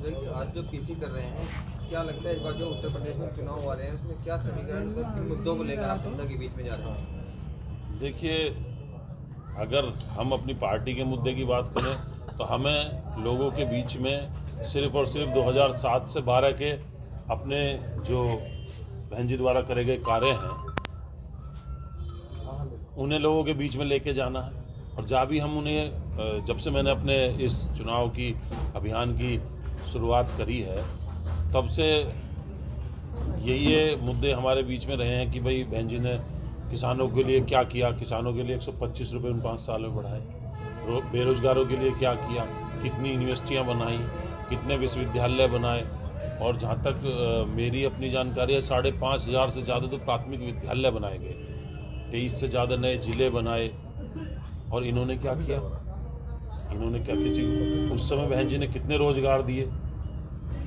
देखिए आज जो पीसी कर रहे हैं, क्या लगता है इस बार जो उत्तर प्रदेश में चुनाव आ रहे हैं उसमें क्या समीकरण किन मुद्दों को लेकर आप जनता के बीच में जा रहे हैं? देखिए, अगर हम अपनी पार्टी के मुद्दे की बात करें तो हमें लोगों के बीच में सिर्फ और सिर्फ 2007 से 12 के अपने जो बहन जी द्वारा करे गए कार्य हैं उन्हें लोगों के बीच में लेके जाना है। और जहाँ भी हम उन्हें, जब से मैंने अपने इस चुनाव की अभियान की शुरुआत करी है तब से ये मुद्दे हमारे बीच में रहे हैं कि भाई बहन जी ने किसानों के लिए क्या किया, किसानों के लिए 125 रुपये उन 5 साल में बढ़ाए, बेरोजगारों के लिए क्या किया, कितनी यूनिवर्सिटियाँ बनाई, कितने विश्वविद्यालय बनाए, और जहाँ तक मेरी अपनी जानकारी है 5,500 से ज़्यादा तो प्राथमिक विद्यालय बनाए गए, 23 से ज़्यादा नए जिले बनाए। और इन्होंने क्या किया, इन्होंने क्या, किसी उस समय बहन जी ने कितने रोजगार दिए,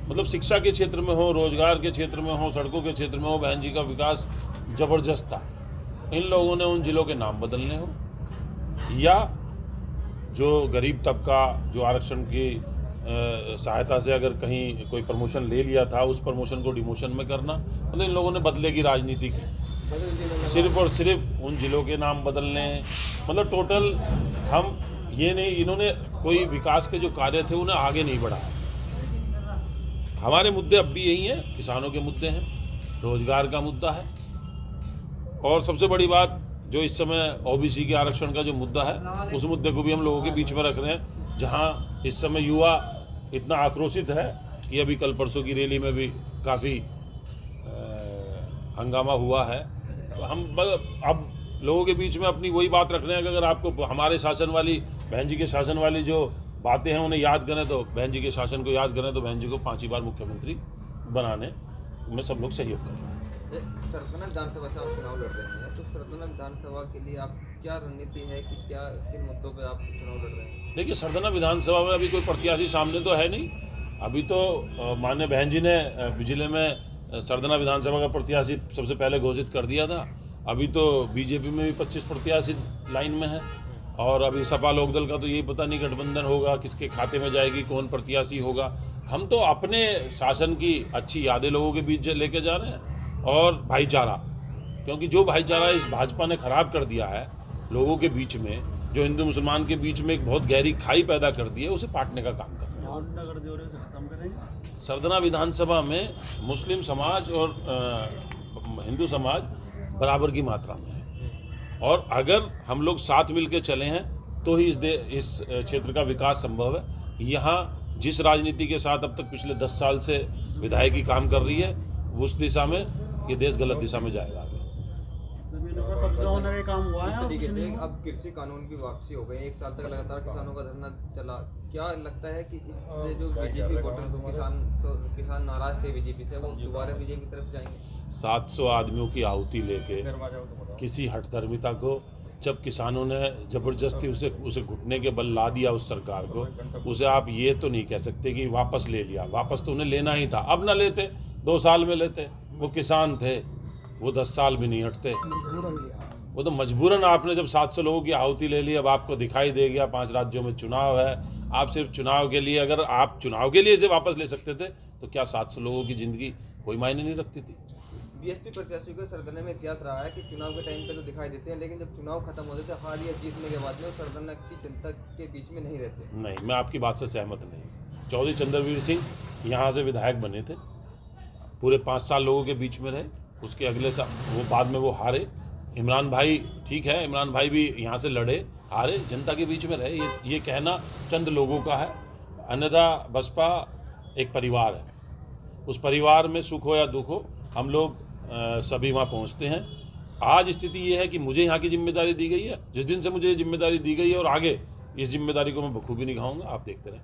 मतलब शिक्षा के क्षेत्र में हो, रोजगार के क्षेत्र में हो, सड़कों के क्षेत्र में हो, बहन जी का विकास जबरदस्त था। इन लोगों ने उन जिलों के नाम बदलने हो, या जो गरीब तबका जो आरक्षण की सहायता से अगर कहीं कोई प्रमोशन ले लिया था उस प्रमोशन को डिमोशन में करना, मतलब इन लोगों ने बदले की राजनीति की, सिर्फ और सिर्फ उन जिलों के नाम बदलने, मतलब टोटल हम ये नहीं, इन्होंने कोई विकास के जो कार्य थे उन्हें आगे नहीं बढ़ाया। हमारे मुद्दे अब भी यही हैं, किसानों के मुद्दे हैं, रोजगार का मुद्दा है, और सबसे बड़ी बात जो इस समय ओबीसी के आरक्षण का जो मुद्दा है उस मुद्दे को भी हम लोगों के बीच में रख रहे हैं। जहां इस समय युवा इतना आक्रोशित है कि अभी कल परसों की रैली में भी काफ़ी हंगामा हुआ है, तो हम अब लोगों के बीच में अपनी वही बात रख रहे हैं कि अगर आपको हमारे शासन वाली, बहन जी के शासन वाली जो बातें हैं उन्हें याद करें, तो बहन जी के शासन को याद करें, तो बहन जी को 5वीं बार मुख्यमंत्री बनाने में सब लोग सहयोग करें। सरदना विधानसभा से आप चुनाव लड़ रहे हैं, तो सरदना विधानसभा के लिए आप क्या रणनीति है कि क्या किन मुद्दों पे आप चुनाव लड़ रहे हैं? देखिए, सरदना विधानसभा में अभी कोई प्रत्याशी सामने तो है नहीं। अभी तो माननीय बहन जी ने जिले में सरदना विधानसभा का प्रत्याशी सबसे पहले घोषित कर दिया था। अभी तो बीजेपी में भी 25 प्रत्याशी लाइन में है, और अभी सपा लोकदल का तो यही पता नहीं गठबंधन होगा, किसके खाते में जाएगी, कौन प्रत्याशी होगा। हम तो अपने शासन की अच्छी यादें लोगों के बीच लेके जा रहे हैं, और भाईचारा, क्योंकि जो भाईचारा इस भाजपा ने खराब कर दिया है लोगों के बीच में, जो हिंदू मुसलमान के बीच में एक बहुत गहरी खाई पैदा कर दी है, उसे पाटने का काम कर रहे हैं। सरदना विधानसभा में मुस्लिम समाज और हिंदू समाज बराबर की मात्रा में है, और अगर हम लोग साथ मिल के चले हैं तो ही इस क्षेत्र का विकास संभव है। यहाँ जिस राजनीति के साथ अब तक पिछले 10 साल से विधायकी काम कर रही है, उस दिशा में ये देश गलत दिशा में जाएगा आगे। इस तरीके से अब कृषि कानून की वापसी हो गई, 1 साल तक लगातार किसानों का धरना चला, क्या लगता है कि इस जो बीजेपी वोटर किसान नाराज थे बीजेपी से, वो दोबारा बीजेपी की तरफ जाएंगे? 700 आदमियों की आहुति लेके किसी हठधर्मिता को, जब किसानों ने जबरदस्ती उसे घुटने के बल ला दिया उस सरकार को, उसे आप ये तो नहीं कह सकते कि वापस ले लिया। वापस तो उन्हें लेना ही था, अब ना लेते 2 साल में लेते। वो किसान थे, वो 10 साल भी नहीं हटते, वो तो मजबूरन। आपने जब 700 लोगों की आहुति ले ली, अब आपको दिखाई दे गया 5 राज्यों में चुनाव है, आप सिर्फ चुनाव के लिए, अगर आप चुनाव के लिए इसे वापस ले सकते थे तो क्या 700 लोगों की जिंदगी कोई मायने नहीं रखती थी? बीएसपी प्रत्याशियों के सरदने में इतिहास रहा है कि चुनाव के टाइम पे तो दिखाई देते हैं, लेकिन जब चुनाव खत्म होते थे, हार या जीतने के बाद में सरदना की जनता के बीच में नहीं रहते। नहीं, मैं आपकी बात से सहमत नहीं। चौधरी चंद्रवीर सिंह यहाँ से विधायक बने थे, पूरे 5 साल लोगों के बीच में रहे, उसके अगले साल वो बाद में वो हारे। इमरान भाई, ठीक है, इमरान भाई भी यहाँ से लड़े, हारे, जनता के बीच में रहे। ये कहना चंद लोगों का है, अन्यथा बसपा एक परिवार है, उस परिवार में सुख हो या दुख हो हम लोग सभी वहाँ पहुँचते हैं। आज स्थिति ये है कि मुझे यहाँ की जिम्मेदारी दी गई है, जिस दिन से मुझे ये जिम्मेदारी दी गई है, और आगे इस जिम्मेदारी को मैं बखूबी निभाऊंगा, आप देखते रहें।